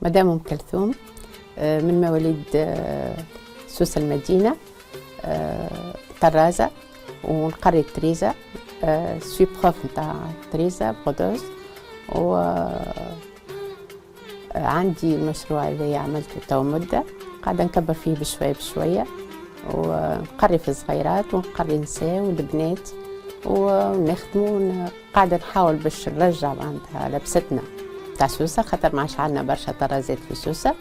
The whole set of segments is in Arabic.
مدام أم كلثوم، من مواليد سوسة المدينة، طرازة، ونقري تريزا، سوي بروف نتاع تريزا برودوز، و عندي المشروع اللي عملته تو مدة قاعدة نكبر فيه بشوية بشوية، ونقري في الصغيرات ونقري نساء والبنات ونخدموا. قاعدة نحاول باش نرجع معناتها لبستنا تاع سوسة، خاطر ما عادش عندنا برشا طرازات في سوسة.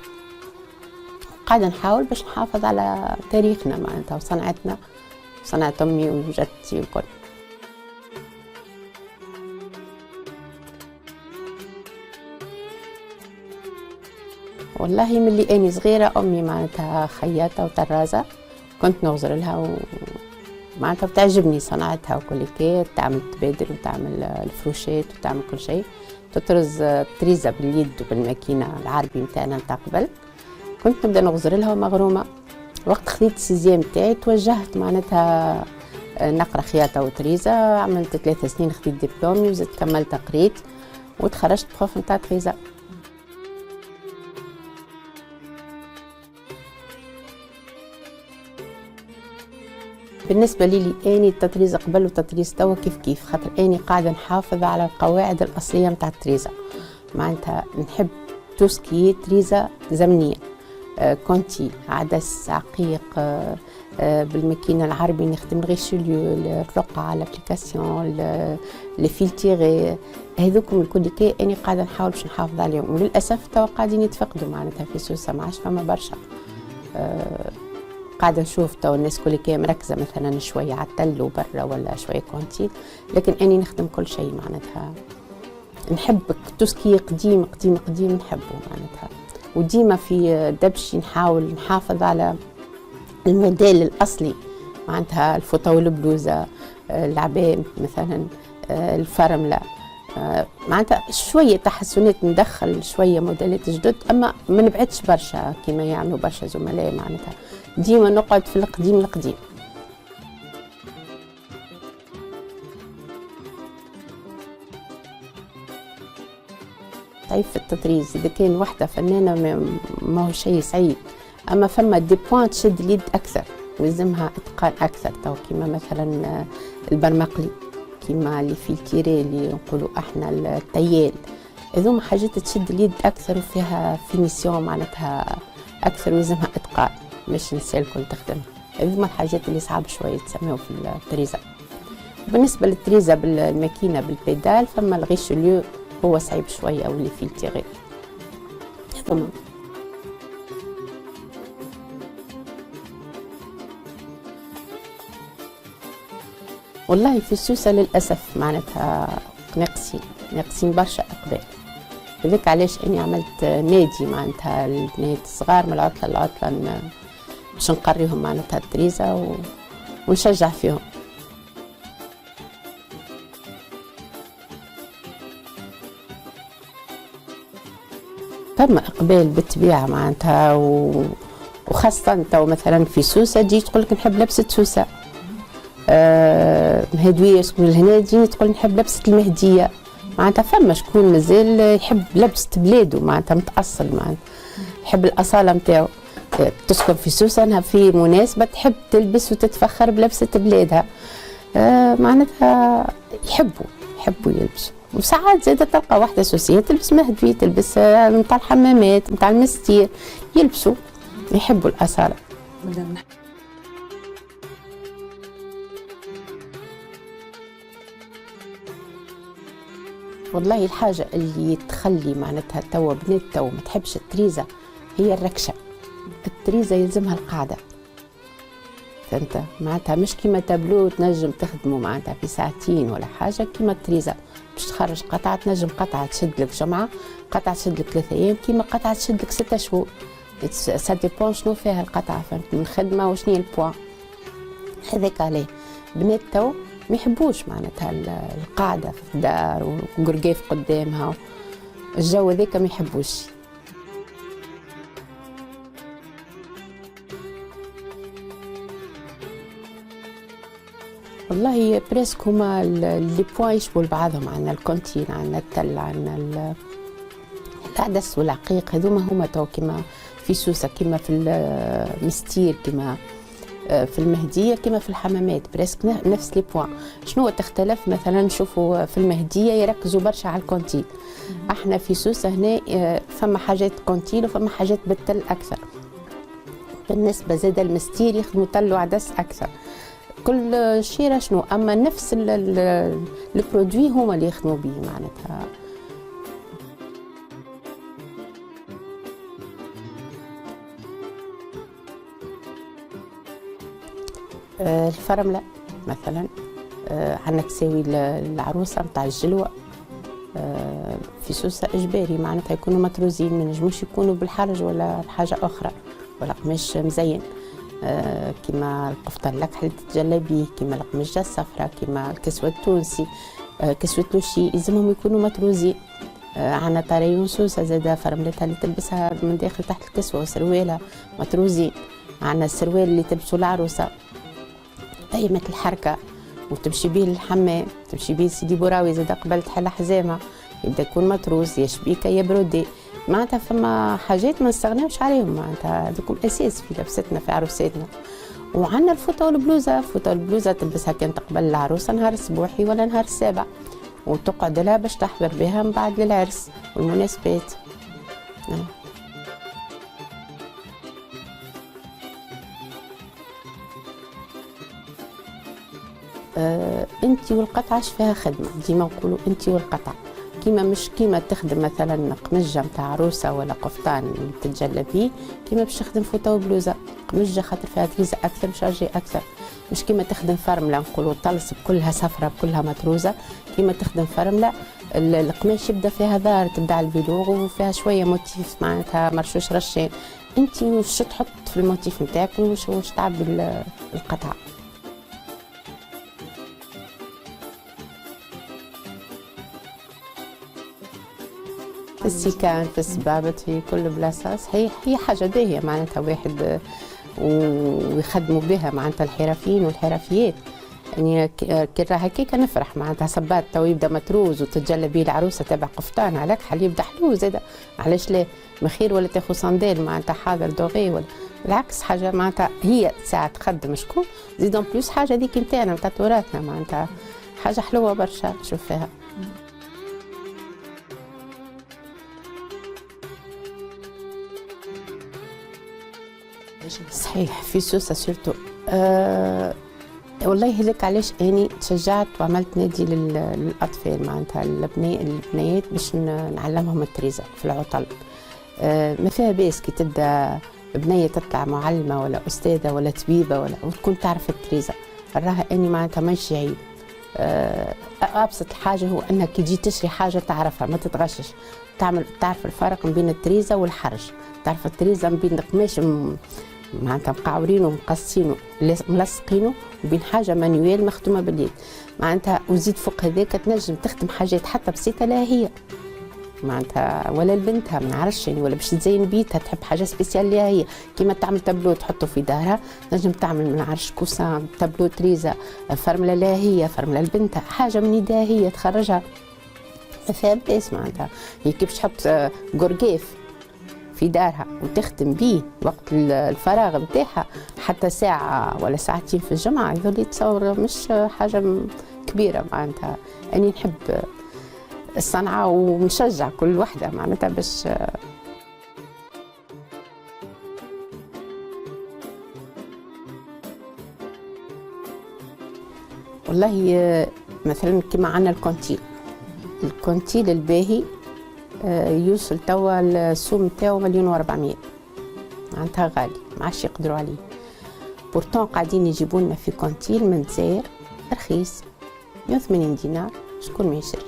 قاعدة نحاول باش نحافظ على تاريخنا معناتها وصنعتنا، صنعة أمي وجدتي والكل. والله من اللي أني صغيرة أمي معناتها خياطة وطرازة، كنت نغزر لها معناتها بتعجبني صنعتها وكل كي تعمل تبادل وتعمل الفروشات وتعمل كل شيء، تطرز تريزة باليد وبالماكينة العربي متاعنا نتاع قبل. كنت نبدا نغزر لها ومغرومة. وقت خذيت السيزيام تاعي توجهت معناتها نقرا خياطة وتريزة، عملت 3 سنين خذيت دبلومي وزدت كملت قريت وتخرجت بروف نتاع تريزة. بالنسبة لي أني التطريزة قبل والتطريز توا كيف كيف، خاطر أني قاعدة نحافظ على القواعد الأصلية متاع التريزة. معناتها نحب توسكي تريزة زمنية، كونتي، عدس، عقيق، بالماكينة العربي نخدم الغيشوليو، الرقعة، الابليكاسيون، لي فيل تيغي، هذوكم الكل كي أني قاعدة نحاول باش نحافظ عليهم. وللأسف توا قاعدين يتفقدوا معناتها في سوسة، ما عادش فما برشا. قاعدة نشوف تو الناس كل كي مركزة مثلا شوية على التل وبرا ولا شوية كونتي، لكن أني نخدم كل شيء معناتها. نحب توسكي قديم قديم قديم نحبه معناتها، وديما في دبشي نحاول نحافظ على الموديل الأصلي معناتها، الفوطة والبلوزة، العباية مثلا، الفرملة، معناتها شوية تحسنات، ندخل شوية موديلات جدد، أما ما نبعدش برشا كما يعملوا برشا زملاء معناتها، ديما نقعد في القديم القديم. طيب في التطريز إذا كان وحدة فنانة ما هو شيء سعيد، أما فما دي بوان تشد اليد أكثر ويلزمها إتقان أكثر، تو كيما مثلا البرمقلي، كيما اللي في الكيري اللي نقولوا احنا التيال، هذوما حاجات تشد اليد أكثر وفيها فينيسيون معناتها أكثر ويلزمها إتقان، مش النساء الكل تخدمها. هذوما الحاجات اللي صعب شوية تسميو في التريزة. بالنسبة للتريزة بالماكينة بالبيدال، فما الغيشوليو هو صعيب شوية، أو اللي فيه التيغي. هذوما والله في سوسة للأسف معناتها ناقصين برشا إقبال. لذلك علاش أني عملت نادي معناتها البنات الصغار من العطلة للعطلة باش نقريهم معناتها التريزة ونشجع فيهم. فما إقبال بالطبيعة معناتها، وخاصة تو مثلا في سوسة تجي تقولك نحب لبسة سوسة، مهدوية شكون لهنا تجيني تقول نحب لبسة المهدية، معناتها فما شكون مازال يحب لبسة بلادو معناتها متأصل، معناتها يحب الأصالة نتاعو. تسكن في سوسة انها في مناسبة تحب تلبس وتتفخر بلبسة بلادها، معناتها يحبوا يلبسوا. وساعات زادة تلقى واحدة سوسية تلبس مهدوية، تلبس متاع الحمامات متاع المستير، يلبسوا يحبوا الأصالة. والله الحاجة اللي تخلي معناتها توا بنات تو ما تحبش التريزة هي الركشة. التريزة يلزمها القاعدة، فهمت معناتها مش كيما تابلو تنجم تخدمه معناتها في ساعتين ولا حاجة، كيما التريزة باش تخرج قطعة تنجم قطعة تشد لك جمعة، قطعة تشد لك 3 أيام، كيما قطعة تشد لك 6 شهور. سا ديبون شنو فيها القطعة، فهمت، من الخدمة وشنو البوان. هذاك عليه بنات تو ما يحبوش معناتها القاعدة في الدار وقرقاف قدامها، الجو هذاك ما يحبوش. والله بريسك هما لي بوان يشبهوا لبعضهم، عندنا الكونتين، عندنا التل، عندنا القعدس والعقيق هذوما هما تو كيما في سوسه، كيما في المستير، كيما في المهديه، كيما في الحمامات بريسك نفس لي بوان. شنو تختلف؟ مثلا نشوفوا في المهديه يركزوا برشا على الكونتيل، احنا في سوسه هنا فما حاجات كونتيل وفما حاجات بالتل اكثر. بالنسبه زاد المستير يخدموا تل وعدس اكثر. كل شيره شنو، اما نفس البرودوي هما اللي يخدموا به معناتها. الفرمله مثلا عندنا كساوي العروسه نتاع الجلوه في سوسه اجباري معناتها يكونوا مطروزين، ما نجموش يكونوا بالحرج ولا حاجه اخرى ولا قماش مزين. كيما القفطان اللكحل تتجلى به، كيما القماجه الصفراء، كيما الكسوه التونسي، كسوه لوشي يلزمهم يكونوا مطروزين. عندنا طريون سوسه زاده فرملتها اللي تلبسها من داخل تحت الكسوه وسروالها مطروزين. عندنا السروال اللي تلبسوا العروسه قيمة الحركة وتمشي به للحمام، تمشي به سيدي بوراوي زاد قبل تحل حزامة يبدا يكون متروس يا شبيكة يا برودي. معناتها فما حاجات ما نستغناوش عليهم، معناتها هذوكم أساس في لبستنا في عروساتنا. وعندنا الفوطة والبلوزة، الفوطة والبلوزة تلبسها كانت قبل العروسة نهار الصبوحي ولا نهار السابع، وتقعد لها باش تحضر بها من بعد للعرس والمناسبات. انت والقطعه فيها خدمه، ديما نقولوا انت والقطعه، كيما مش كيما تخدم مثلا قمجه نتاع عروسه ولا قفطان تتجلى بيه، كيما باش تخدم فوطه وبلوزه. قمجه خاطر فيها تريزه اكثر وشارجي اكثر، مش كيما تخدم فرمله نقولوا طلس كلها صفرة كلها متروزه. كيما تخدم فرمله القماش يبدا فيها دار، تبدا على الفيلوغ وفيها شويه موتيف معناتها مرشوش رشين. انت وش تحط في الموتيف نتاعك وش تعبي القطعه. في السيكان، في السبابط، في كل بلاصه. صحيح هي حاجه باهيه معناتها واحد ويخدموا بها معناتها الحرفيين والحرفيات. يعني كي راها هكاك نفرح معناتها صباط تو يبدا متروز وتتجلى به العروسه تبع قفطان على كحل يبدا حلو زاده. علاش لا؟ مخير ولا تاخذ صندال معناتها حاضر دوغي ولا بالعكس حاجه معناتها هي ساعه تخدم شكون زيدون بلوس حاجه هذيك نتاعنا نتاع تراثنا معناتها حاجه حلوه برشا تشوف فيها. صحيح في سوسه سيرتو. والله هذاك علاش اني تشجعت وعملت نادي للاطفال معناتها البنيات باش نعلمهم التريزه في العطل. ما فيها باس كي تبدا بنيه تطلع معلمه ولا استاذه ولا طبيبه ولا وتكون تعرف التريزه. راها اني معناتها ماشي عيب. ابسط حاجه هو انك كي تجي تشري حاجه تعرفها ما تتغشش، تعرف الفرق بين التريزه والحرج، تعرف التريزه بين قماش معناتها مقعورينه ومقصينه ملصقينه وبين حاجه مانيويل مخدومه باليد معناتها. وزيد فوق هذاك تنجم تخدم حاجات حتى بسيطه لها هي معناتها ولا لبنتها ما نعرفش يعني ولا باش تزين بيتها تحب حاجه سبيسيال لها هي. كيما تعمل تابلو تحطه في دارها تنجم تعمل ما نعرفش كوسان تابلو تريزه فرمله لها هي فرمله لبنتها حاجه من يدها هي تخرجها ما فيها باس معناتها. هي كيف باش تحط قرقيف في دارها وتخدم بيه وقت الفراغ نتاعها حتى ساعة ولا ساعتين في الجمعة يظل يتصور مش حاجة كبيرة معناتها. أني نحب الصنعة ونشجع كل وحدة معناتها باش والله مثلا كما عندنا الكونتيل الباهي يوصل توا السوم نتاعو 1,400,000 معناتها غالي ما عادش يقدروا عليه. بورتون قاعدين يجيبوا لنا في كونتيل من الجزائر رخيص 180 دينار شكون ما يشريش.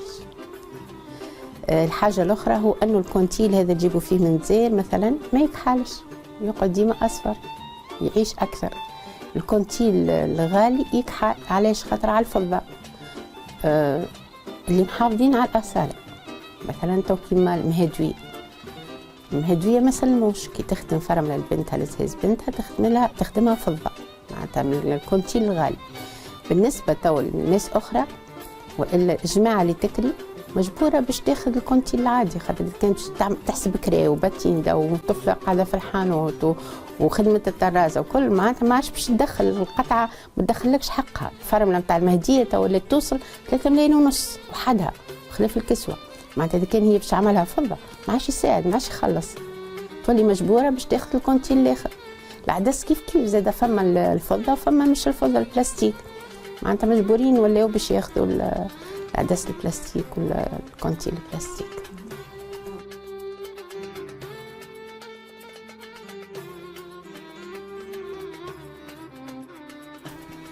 الحاجه الاخرى هو انه الكونتيل هذا تجيبوا فيه من الجزائر مثلا ما يكحالش يقعد ديما اصفر يعيش اكثر. الكونتيل الغالي يكحل علاش؟ خاطر على الفضه اللي محافظين على الاصاله. مثلا تو كيما المهدويه ما سلموش كي تخدم فرمله لبنتها لتهز بنتها تخدمها فضه معناتها من الكونتيل الغالي. بالنسبه تو لناس اخرى والا الجماعه اللي تكري مجبوره باش تاخذ الكونتيل العادي، خاطر كانت تحسب كراو وباتيندا وطفله قاعده في الحانوت وخدمه الطرازه وكل، معناتها ما عادش باش تدخل القطعه، ما تدخلكش حقها. الفرمله نتاع المهديه تو ولات توصل 3 ملايين ونص وحدها خلاف الكسوه، معناتها اذا كان هي باش تعملها فضه ما عادش يساعد، ما عادش يخلص، تولي مجبوره باش تاخذ الكونتيل الاخر. العدس كيف زاد، فما الفضه وفما مش الفضه البلاستيك، معناتها مجبورين ولاو باش ياخذوا العدس البلاستيك ولا الكونتيل البلاستيك.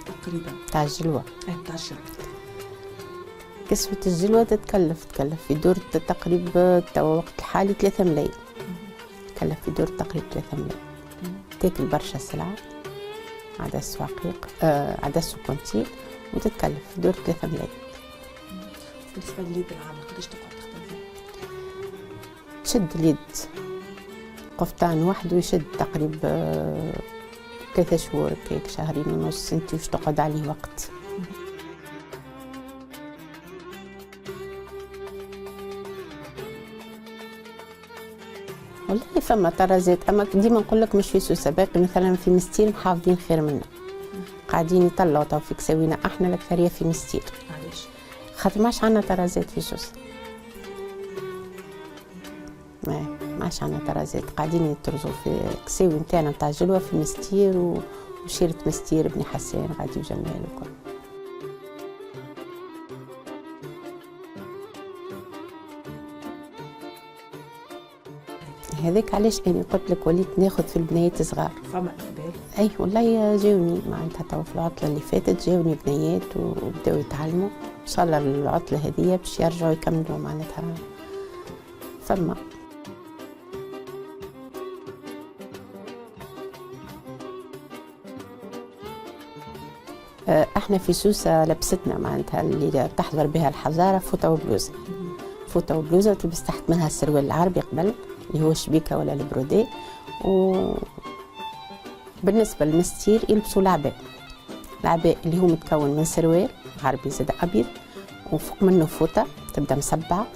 تقريبا تاع الجلوه. تاع الجلوه. كسوة الجلوه تتكلف في دور تقريبا توا وقت الحالي 3 ملايين. تكلف في دور تقريبا 3 ملايين. تاكل برشا سلعه، عدس وعقيق، عدس وكونتيل، وتتكلف في دور 3 ملايين. بالنسبه لليد العامه قداش تقعد تخدم فيها؟ تشد اليد قفطان وحده يشد تقريبا 3 شهور، هيك شهرين ونص، انت واش تقعد عليه وقت. والله فما طرازات، اما ديما نقول لك مش في سوسه، باقي مثلا في مستير محافظين خير منا، قاعدين يطلعوا تو في كساوينا احنا الاكثريه في مستير. علاش؟ خاطر ماش عندنا طرازات في سوسه، ماش عندنا طرازات، قاعدين يطرزوا في كساوي نتاعنا نتاع جلوه في مستير وشيرة مستير بن حسان غادي وجمال وكل. هذاك علاش انا قلت لك وليت ناخذ في البنايات صغار. فما اقبال؟ اي والله جاوني، معناتها تو في العطله اللي فاتت جاوني بنيات وبداو يتعلموا، ان شاء الله العطله هذه باش يرجعوا يكملوا معناتها. فما احنا في سوسه لبستنا معناتها اللي تحضر بها الحضاره فوطه وبلوزه. فوطه وبلوزه وتلبس تحت منها السروال العربي قبل اللي هو الشبيكه ولا البرودي، وبالنسبه للمستير يلبسوا العباء اللي هو متكون من سروال عربي زاد ابيض وفوق منه فوطه تبدا مسبعه،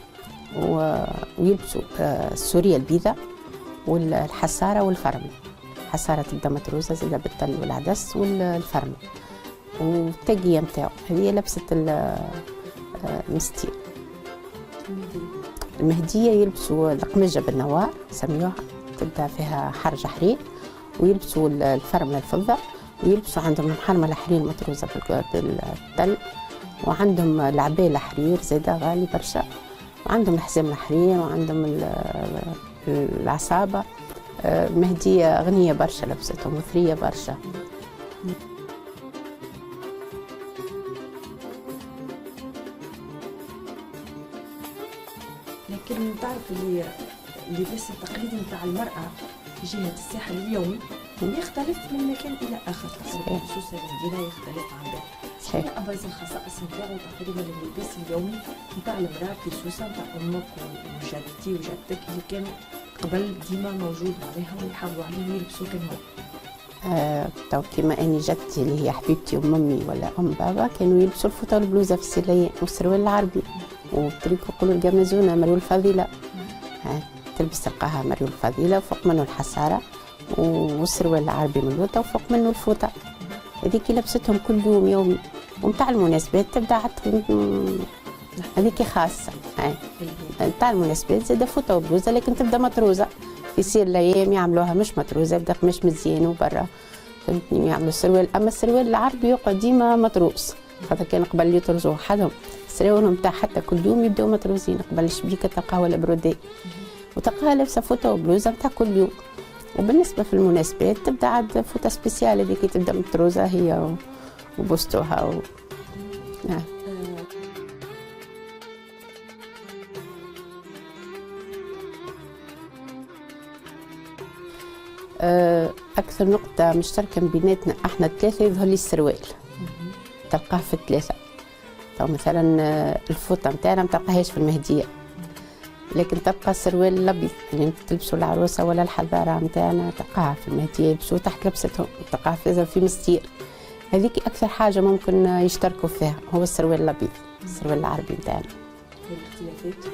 ويلبسوا السوريه البيضاء والحساره والفرمه. الحساره تبدا متروسه زاد بالتل والعدس والفرمه، والتاقيه نتاعو هذه لبسه المستير. المهديه يلبسوا القمجه بالنوار سميوها، تبدا فيها حرج حرير، ويلبسوا الفرمله الفضه، ويلبسوا عندهم المحرمه الحرير متروسه بالتل، وعندهم العباية الحرير زاده غالي برشا، وعندهم الحزام الحرير، وعندهم العصابه. المهديه غنيه برشا لبستهم وثريه برشا. لكن تعرف اللباس التقليدي نتاع المرأة في جهة الساحل اليومي يختلف من مكان إلى آخر. تقريبا سوسة المدينة يختلف عن ذلك. شنو أبرز الخصائص نتاعو تقريبا اللباس اليومي نتاع المرأة في سوسة نتاع أمك وجدتي وجدتك اللي كانوا قبل ديما موجود عليها ويحافظوا عليه ويلبسوا كما تو كيما اني جدتي اللي هي حبيبتي ام امي ولا ام بابا كانوا يلبسوا الفوطه والبلوزه في السليان والسروال العربي، وتريكو يقولوا القمازونه مريول الفضيله، تلبس تلقاها مريول الفضيله وفوق منه الحساره والسروال العربي من الوطه وفوق منه الفوطه. هذيك لبستهم كل يوم يومي، ومتاع المناسبات تبدا هذيك خاصه. نتاع المناسبات زاد فوطه وبلوزه لكن تبدا مطروزه، يصير الايام يعملوها مش مطروزه، يبدا قماش مزيان وبرا فهمتني يعملوا السروال، اما السروال العربي يقعد ديما مطروس، خاطر كان قبل يطرزوا حدهم سراولهم تاع حتى كل يوم يبداو مطروزين، قبل الشبيكه تلقاها ولا برودي وتلقاها لابسه فوطه وبلوزه نتاع كل يوم. وبالنسبه في المناسبات تبدا عاد فوطه سبيسيال هذيك تبدا مطروزه هي وبوستوها نعم. أكثر نقطة مشتركة بيناتنا احنا الثلاثة يظهر لي السروال، تلقاه في الثلاثة. تو مثلا الفوطة نتاعنا ما تلقاهاش في المهدية، لكن تبقى السروال الأبيض اللي تلبسوا العروسة ولا الحضارة نتاعنا تلقاها في المهدية يلبسوه تحت لبستهم، تلقاها في مستير. هذيك أكثر حاجة ممكن يشتركوا فيها هو السروال الأبيض، السروال العربي نتاعنا. الاختلافات؟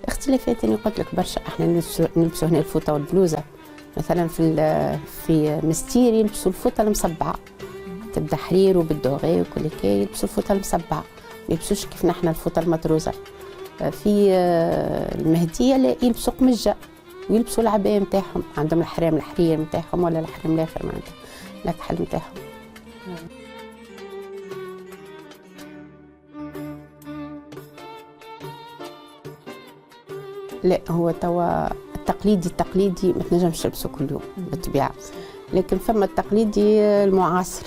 اختلافات اللي قلت لك برشا. احنا نلبسوا هنا الفوطه والبلوزه، مثلا في مستير يلبسوا الفوطه المصبعه، تبدا حرير وبالدوغي وكل كي، يلبسوا الفوطه المصبعه، ما يلبسوش كيف نحن الفوطه المطروزه. في المهديه لا، يلبسوا قمجه ويلبسوا العبايه نتاعهم، عندهم الحرام الحرير نتاعهم ولا الحرام الاخر معناتها الكحل نتاعهم. لا هو توا التقليدي ما تنجمش تلبسه كل يوم بالطبيعه، لكن فما التقليدي المعاصر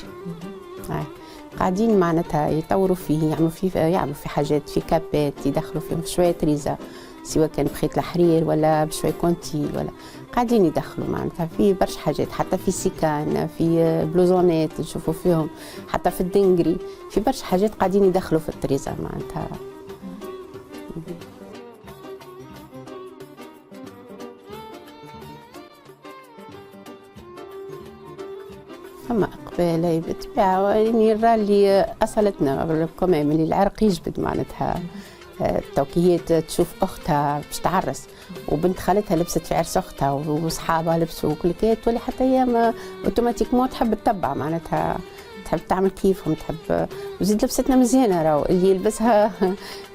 قاعدين معناتها يطوروا فيه، يعملوا فيه حاجات، في كابات يدخلوا فيهم شويه تريزه، سواء كان بخيط الحرير ولا بشويه كونتيل، ولا قاعدين يدخلوا معناتها في برشا حاجات، حتى في سيكان، في بلوزونات نشوفوا فيهم، حتى في الدنجري، في برشا حاجات قاعدين يدخلوا في التريزه معناتها. فما إقبال بالطبيعة، يعني اللي أصلتنا كمان اللي العرق يجبد معناتها. التوكيات تشوف أختها باش تعرس وبنت خالتها لبست في عرس أختها وصحابها لبسوا وكل كي، تولي حتى هي اوتوماتيكمون تحب تتبع معناتها، تحب تعمل كيفهم، تحب وزيد لبستنا مزيانه. راهو اللي يلبسها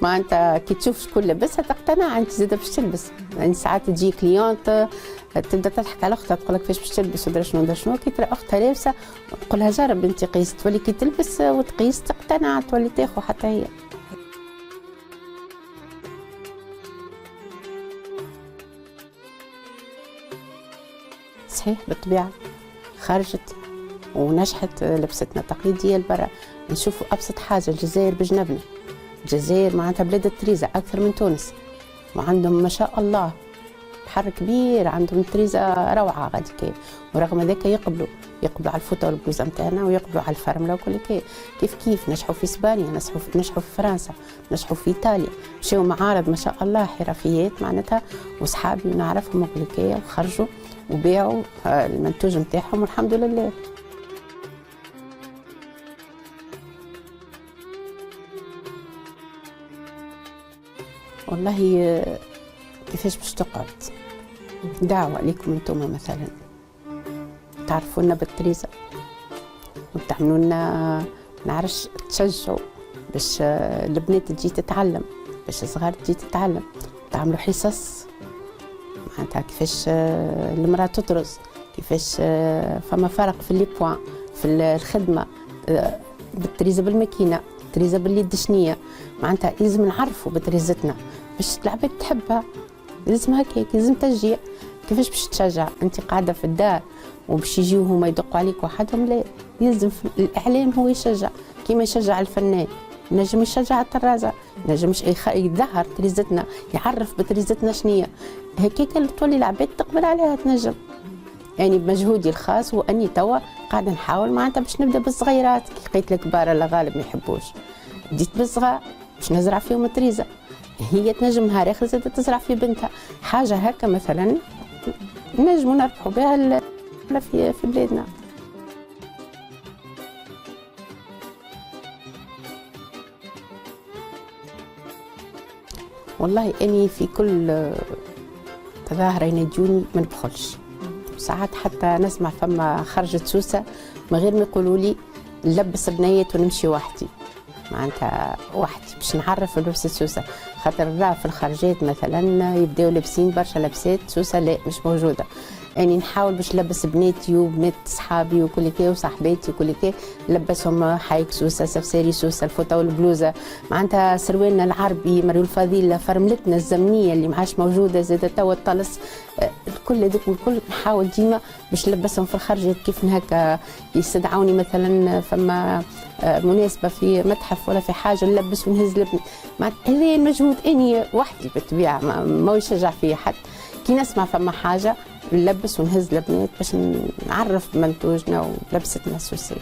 معناتها كي تشوف شكون لبسها تقتنع انت زاده باش تلبس. يعني ساعات تجي كليونت تبدا تضحك على اختها تقول لك فاش باش تلبس ودرا شنو كي ترى اختها لابسه تقول لها جرب انت قيس، تولي كي تلبس وتقيس تقتنع تولي تاخذ حتى هي. صحيح بالطبيعه خرجت ونجحت لبستنا تقليديه لبرا. نشوفوا ابسط حاجه الجزائر بجنبنا، الجزائر معناتها بلاد التريزه اكثر من تونس، وعندهم ما شاء الله بحر كبير، عندهم تريزه روعه غادي كي، ورغم ذلك يقبلوا على الفوطه والبلوزه نتاعنا، ويقبلوا على الفرمله وكل كي. كيف نجحوا في اسبانيا، نجحوا في فرنسا، نجحوا في ايطاليا، مشاو معارض ما شاء الله حرفيات معناتها، وصحابي نعرفهم وكل كي، وخرجوا وبيعوا المنتوج نتاعهم والحمد لله. والله كيفاش باش تقعد، دعوة لكم انتم مثلا تعرفونا بالتريزة وتعملوا لنا نعرفش تشجعوا باش البنات تجي تتعلم، باش الصغار تجي تتعلم، تعملوا حصص معناتها كيفاش المرأة تطرز، كيفاش فما فرق في لي بوان في الخدمة، بالتريزة بالماكينة، التريزة باليد شنية، معناتها لازم نعرفوا بتريزتنا باش العباد تحبها، لازم هكاك، لازم تشجيع. كيفاش باش تشجع انت قاعده في الدار وباش يجيو هما يدقوا عليك وحدهم؟ لا، لازم الاعلام هو يشجع، كيما يشجع الفنان نجم يشجع الطرازه، نجم يظهر تريزتنا، يعرف بتريزتنا شنية، هكاك تولي العباد تقبل عليها تنجم. يعني بمجهودي الخاص واني توا قاعده نحاول معناتها باش نبدا بالصغيرات، كي لقيت الكبار الله غالب ما يحبوش، بديت بالصغار باش نزرع فيهم التريزه، هي تنجم نهار اخر زادت تزرع في بنتها حاجه هكا مثلا نجموا نربحوا بها في بلادنا. والله اني في كل تظاهره ينادوني ما نبخلش، ساعات حتى نسمع فما خرجت سوسه من غير ما يقولوا لي نلبس بنيات ونمشي وحدي، معناتها وحدي باش نعرف لبسة سوسه، خاطر راه في الخرجات مثلا يبداو لابسين برشا لبسات سوسه لا مش موجوده، يعني نحاول باش نلبس بناتي وبنات صحابي وكل كي وصاحباتي وكل كي نلبسهم حايك سوسه، سفساري سوسه، الفوطه والبلوزه، معناتها سروالنا العربي مريو الفضيله، فرملتنا الزمنيه اللي ما عادش موجوده زاده توا الطلس، الكل هذوك الكل نحاول ديما باش نلبسهم في الخرجات. كيف هكا يستدعوني مثلا فما مناسبه في متحف ولا في حاجه نلبس ونهز لبني، هذا المجهود اني وحدي بالطبيعه ما يشجع فيا حد، كي نسمع فما حاجه نلبس ونهز لبنات باش نعرف بمنتوجنا ولبستنا السوسيه.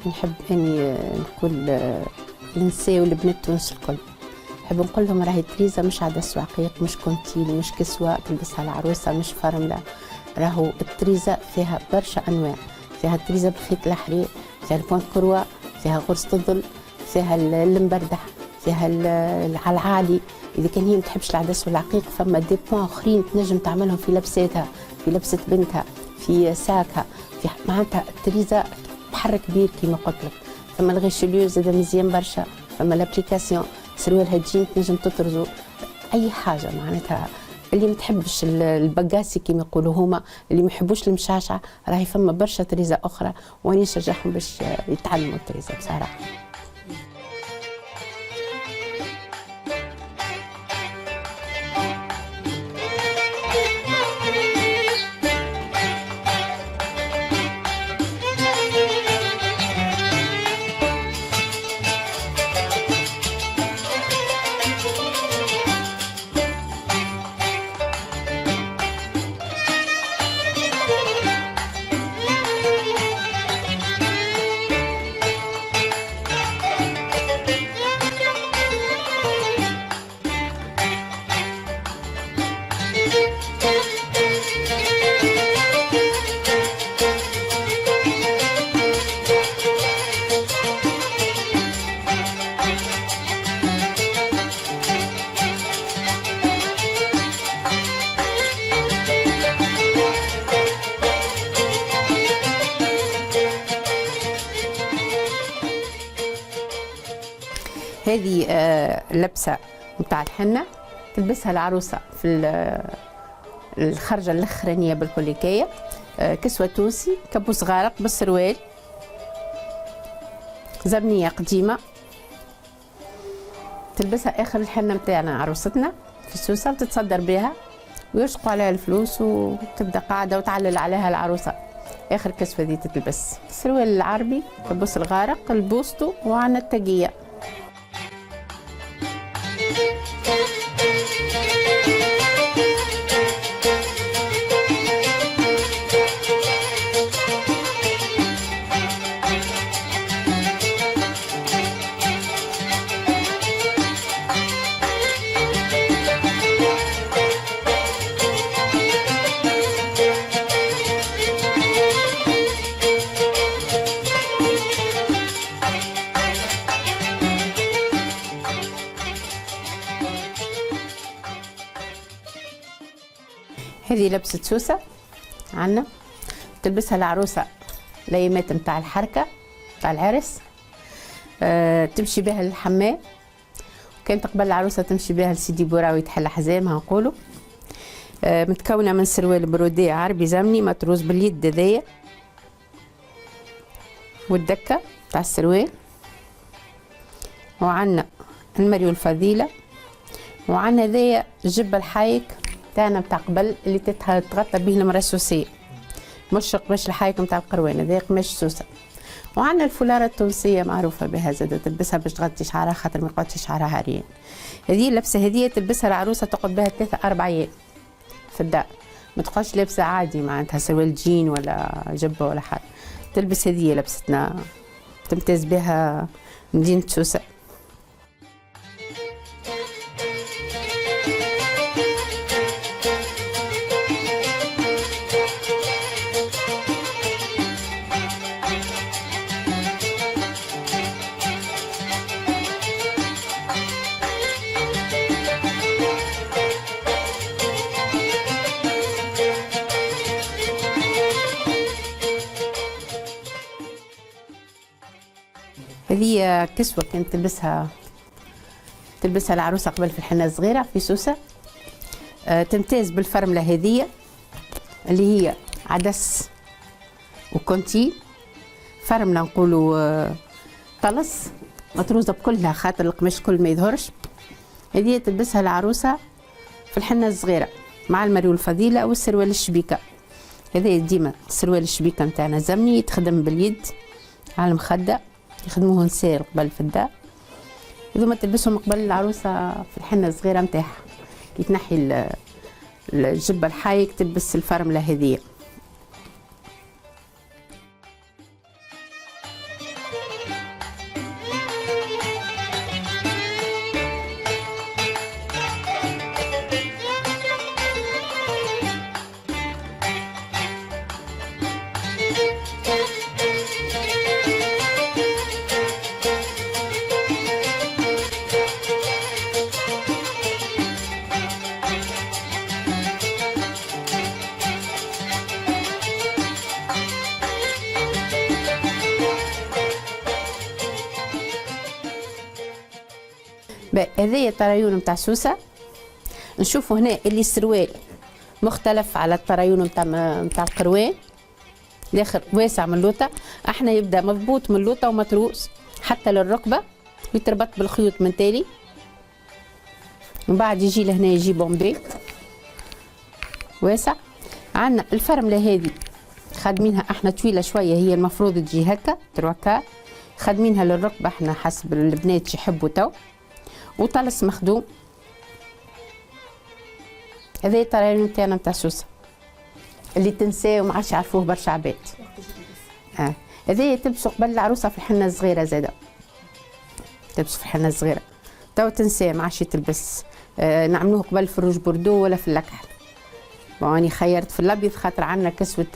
نحب اني نقول النساء والبنات تونس الكل، نحب نقول لهم راهي التريزه مش عدس وعقيق، مش كونتيل، مش كسوه تلبسها العروسه، مش فرمله، راهو التريزه فيها برشا انواع، فيها التريزة بالخيط الحرير، فيها البوان كروا، فيها غرزة الظل، فيها المبردح، فيها على العالي. اذا كان هي ما تحبش العدس والعقيق فما دي بوان اخرين تنجم تعملهم في لبساتها، في لبسه بنتها، في ساكها، في معناتها التريزه بحر كبير كما قلت لك. فما الغيشوليو زاد مزيان برشا، فما لابليكاسيون سروالها جين تنجم تطرزوا اي حاجه. معناتها اللي ما تحبش البقاسي كما يقولوا هما، اللي ما يحبوش المشعشع، راهي فما برشا تريزه اخرى واني نشجعهم باش يتعلموا التريزه بصراحه. هذه لبسه نتاع الحنه تلبسها العروسه في الخرجه الاخرانيه بالكوليكيه. كسوه تونسي، كابوس غارق بالسروال، زرنيه قديمه تلبسها اخر الحنه نتاعنا عروستنا في سوسه وتتصدر بها ويرشقوا عليها الفلوس وتبدا قاعده وتعلل عليها العروسه. اخر كسوه دي تتلبس السروال العربي، كابوس الغارق، البوستو، وعنا التقيه. هذه لبسة سوسة عنا تلبسها العروسة ليمات متاع الحركة متاع العرس. تمشي بها للحمام، كانت قبل العروسة تمشي بها لسيدي بوراوي تحل حزامها نقولوا. متكونة من سروال بروديه عربي زمني مطروز باليد هذايا والدكة تاع السروال، وعنا المريو الفضيلة، وعنا هذايا الجبة الحايك تاعنا متاع قبل اللي تتغطى به المرأة السوسية، مش قماش الحايك متاع القروان، هذايا قماش سوسة. وعنا الفولارة التونسية معروفة بها زادة تلبسها باش تغطي شعرها خاطر ما يقعدش شعرها عريان. هذه اللبسة هذه تلبسها العروسة تقعد بها 3-4 أيام في الدار، ما تقعدش لابسة عادي معناتها سروال جين ولا جبة ولا حاجة. تلبس هذه لبستنا تمتاز بها مدينة سوسة. هذه كسوة كانت تلبسها العروسة قبل في الحنة الصغيرة في سوسة. تمتاز بالفرملة هذه اللي هي عدس وكونتي، فرملة نقولوا طلس مطروزة بكلها خاطر القماش كل ما يظهرش. هذه تلبسها العروسة في الحنة الصغيرة مع المريو الفضيلة أو السروال الشبيكة. هذا ديما السروال الشبيكة نتاعنا زمني يتخدم باليد على المخدة، يخدموه نساء قبل في الدار. هذوما تلبسهم قبل العروسه في الحنه الصغيره نتاعها، كي تنحي الجبه الحايك تلبس الفرمله هذيا. هذايا الطرايون نتاع سوسه. نشوفوا هنا اللي السروال مختلف على الطرايون نتاع القروان، الاخر واسع من اللوطه، احنا يبدا مضبوط من اللوطه ومتروس حتى للركبه ويتربط بالخيوط من تالي، من بعد يجي لهنا يجي بومبي واسع. عندنا الفرمله هذه خادمينها احنا طويله شويه، هي المفروض تجي هكا تروكا، خادمينها للركبه احنا حسب البنات يحبوا تو، وطلس مخدوم. هذا الطرايون نتاعنا نتاع سوسه اللي تنساه وما عادش يعرفوه برشا عباد. هذايا تلبسوا قبل العروسه في الحنه الصغيره زاده، تلبسوا في الحنه الصغيره تو تنساه ما عادش تلبس. نعملوه قبل في الروج بوردو ولا في الأكحل. واني خيرت في الابيض خاطر عندنا كسوه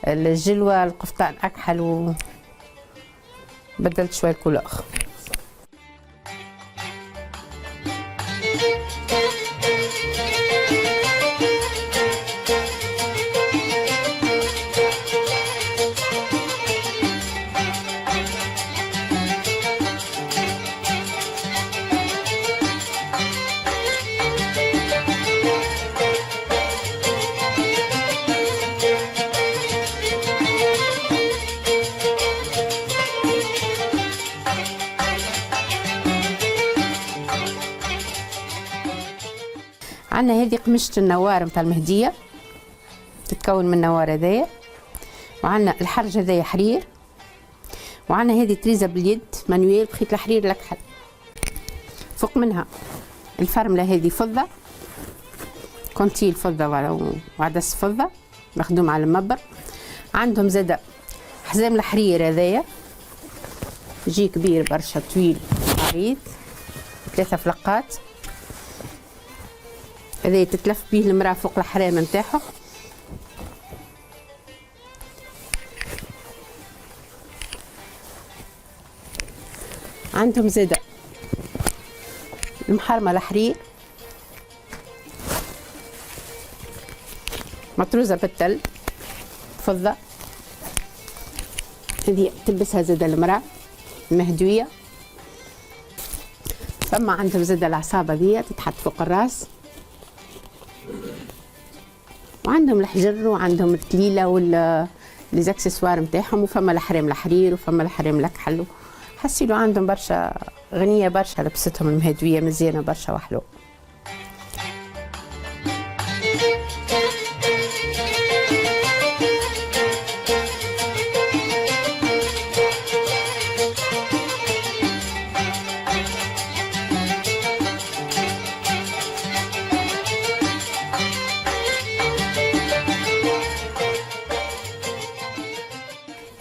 الجلوه القفطان اكحل وبدلت شويه الكولور. عندنا هذه قماشة النوار نتاع المهدية، تتكون من النوار هذايا، وعندنا الحرج هذايا حرير، وعندنا هذه تريزة باليد مانويل بخيط الحرير الأكحل. فوق منها الفرملة هذه فضة، كونتيل فضة وعدس فضة مخدوم على المبر. عندهم زادة حزام الحرير هذايا يجي كبير برشا طويل عريض 3 فلقات، هذا تتلف به المراه فوق الحرامه نتاعها. عندهم زاده المحرمه الحرير مطروزه بالتل فضه، هذه تلبسها زاده المراه المهدويه. ثم عندهم زاده العصابه ذي تتحط فوق الراس، وعندهم الحجر وعندهم التليله والزاكسسوار نتاعهم، وفما الحريم الحرير وفما الحريم الأكحل. حسيلو عندهم برشا غنيه برشا، لبستهم المهدويه مزيانه برشا وحلو.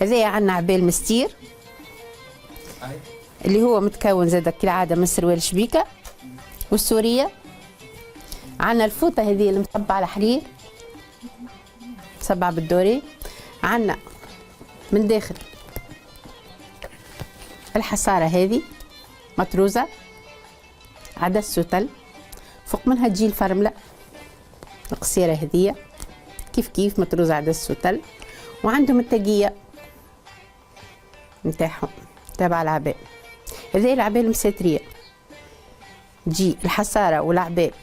هذايا عندنا عبال مستير اللي هو متكون زاد كالعاده من سروال شبيكه والسوريه. عندنا الفوطه هذه اللي مصبعه على حرير مصبعه بالدوري. عندنا من داخل الحصاره هذه مطروزه عدس وتل، فوق منها تجي الفرمله القصيره هذيا كيف كيف مطروزه عدس وتل. وعندهم التقيه نتاعهم تابع العباء، هذه العباء المساتريه تجي الحصاره والعباء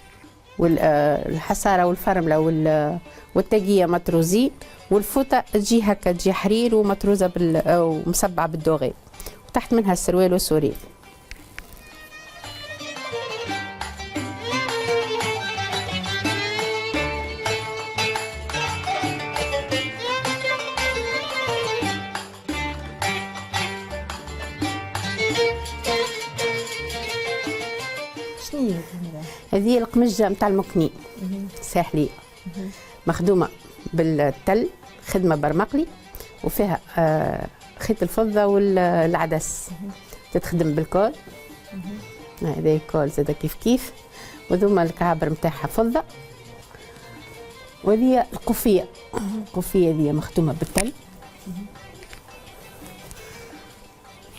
والحصاره والفرمله والتقيه مطروزين، والفوطه تجي هكا تجي حرير ومطروزه ومصبعه بالدوغي، وتحت منها السروال والسوري. هذه القمجة نتاع المكنين ساحلية مخدومة بالتل، خدمة برمقلي وفيها خيط الفضة والعدس، تتخدم بالكول. هذا الكول زاد كيف كيف، وذوما الكعابر نتاعها فضة. وهذه القفية، القفية هذه مخدومة بالتل،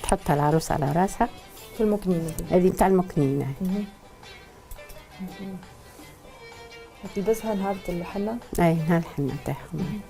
تحطها العروس على راسها في المكنين. هذه نتاع المكنين. تلبسها نهار الحنة؟ اي نهار الحنة نتاعهم.